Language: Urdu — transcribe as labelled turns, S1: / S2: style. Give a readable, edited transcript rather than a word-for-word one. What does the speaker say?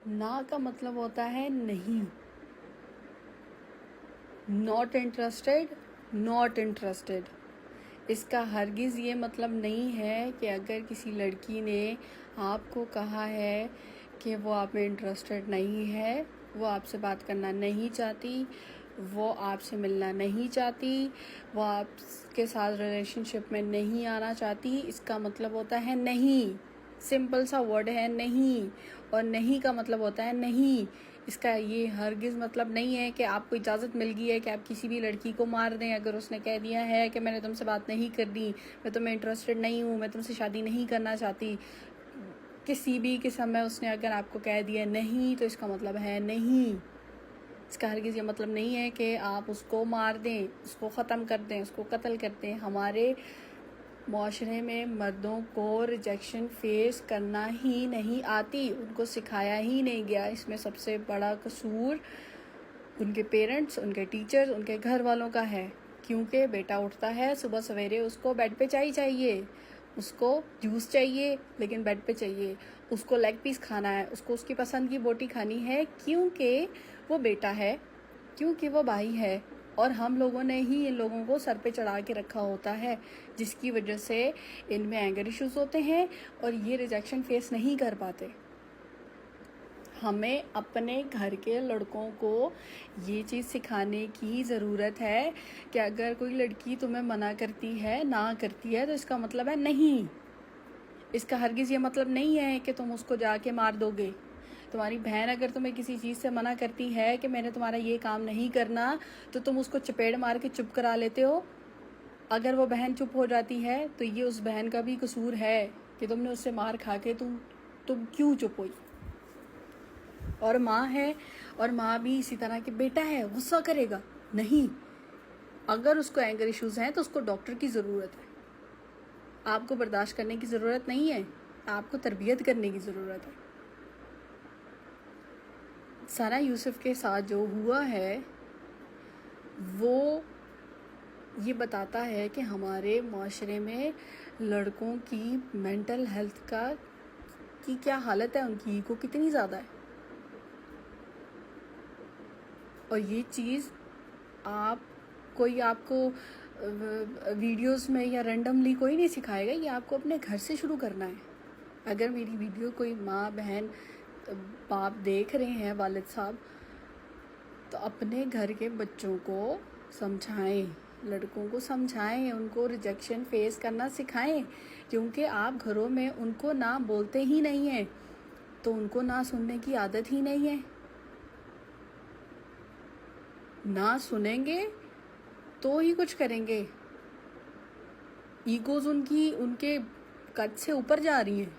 S1: نا کا مطلب ہوتا ہے نہیں. Not interested, not interested. اس کا ہرگز یہ مطلب نہیں ہے کہ اگر کسی لڑکی نے آپ کو کہا ہے کہ وہ آپ میں انٹرسٹیڈ نہیں ہے، وہ آپ سے بات کرنا نہیں چاہتی، وہ آپ سے ملنا نہیں چاہتی، وہ آپ کے ساتھ ریلیشن شپ میں نہیں آنا چاہتی، اس کا مطلب ہوتا ہے نہیں. سمپل سا ورڈ ہے نہیں، اور نہیں کا مطلب ہوتا ہے نہیں. اس کا یہ ہرگز مطلب نہیں ہے کہ آپ کو اجازت مل گئی ہے کہ آپ کسی بھی لڑکی کو مار دیں اگر اس نے کہہ دیا ہے کہ میں نے تم سے بات نہیں کرنی، میں تمہیں انٹرسٹڈ نہیں ہوں، میں تم سے شادی نہیں کرنا چاہتی. کسی بھی قسم میں اس نے اگر آپ کو کہہ دیا نہیں تو اس کا مطلب ہے نہیں. اس کا ہرگز یہ مطلب نہیں ہے کہ آپ اس کو مار دیں، اس کو ختم کر دیں، اس کو قتل کر دیں. ہمارے معاشرے میں مردوں کو ریجیکشن فیس کرنا ہی نہیں آتی، ان کو سکھایا ہی نہیں گیا. اس میں سب سے بڑا قصور ان کے پیرنٹس، ان کے ٹیچرز، ان کے گھر والوں کا ہے. کیونکہ بیٹا اٹھتا ہے صبح سویرے، اس کو بیڈ پہ چاہیے، اس کو جوس چاہیے لیکن بیڈ پہ چاہیے، اس کو لیگ پیس کھانا ہے، اس کو اس کی پسند کی بوٹی کھانی ہے، کیونکہ وہ بیٹا ہے، کیونکہ وہ بھائی ہے. اور ہم لوگوں نے ہی ان لوگوں کو سر پہ چڑھا کے رکھا ہوتا ہے، جس کی وجہ سے ان میں اینگر ایشوز ہوتے ہیں اور یہ ریجیکشن فیس نہیں کر پاتے. ہمیں اپنے گھر کے لڑکوں کو یہ چیز سکھانے کی ضرورت ہے کہ اگر کوئی لڑکی تمہیں منع کرتی ہے، نہ کرتی ہے، تو اس کا مطلب ہے نہیں. اس کا ہرگز یہ مطلب نہیں ہے کہ تم اس کو جا کے مار دو گے. تمہاری بہن اگر تمہیں کسی چیز سے منع کرتی ہے کہ میں نے تمہارا یہ کام نہیں کرنا، تو تم اس کو چپیڑ مار کے چپ کرا لیتے ہو. اگر وہ بہن چپ ہو جاتی ہے تو یہ اس بہن کا بھی قصور ہے کہ تم نے اس سے مار کھا کے تم کیوں چپ ہوئی. اور ماں ہے، اور ماں بھی اسی طرح کہ بیٹا ہے، غصہ کرے گا نہیں. اگر اس کو اینگر ایشوز ہیں تو اس کو ڈاکٹر کی ضرورت ہے. آپ کو برداشت کرنے کی ضرورت نہیں ہے، آپ کو تربیت کرنے کی ضرورت ہے. ثنا یوسف کے ساتھ جو ہوا ہے وہ یہ بتاتا ہے کہ ہمارے معاشرے میں لڑکوں کی مینٹل ہیلتھ کی کیا حالت ہے، ان کی ایگو کتنی زیادہ ہے. اور یہ چیز آپ کو ویڈیوز میں یا رینڈملی کوئی نہیں سکھائے گا، یہ آپ کو اپنے گھر سے شروع کرنا ہے. اگر میری ویڈیو کوئی ماں، بہن، باپ دیکھ رہے ہیں، والد صاحب، تو اپنے گھر کے بچوں کو سمجھائیں، لڑکوں کو سمجھائیں، ان کو ریجیکشن فیس کرنا سکھائیں. کیونکہ آپ گھروں میں ان کو نہ بولتے ہی نہیں ہیں تو ان کو نہ سننے کی عادت ہی نہیں ہے. نہ سنیں گے تو ہی کچھ کریں گے. ایگوز ان کے قد سے اوپر جا رہی ہیں.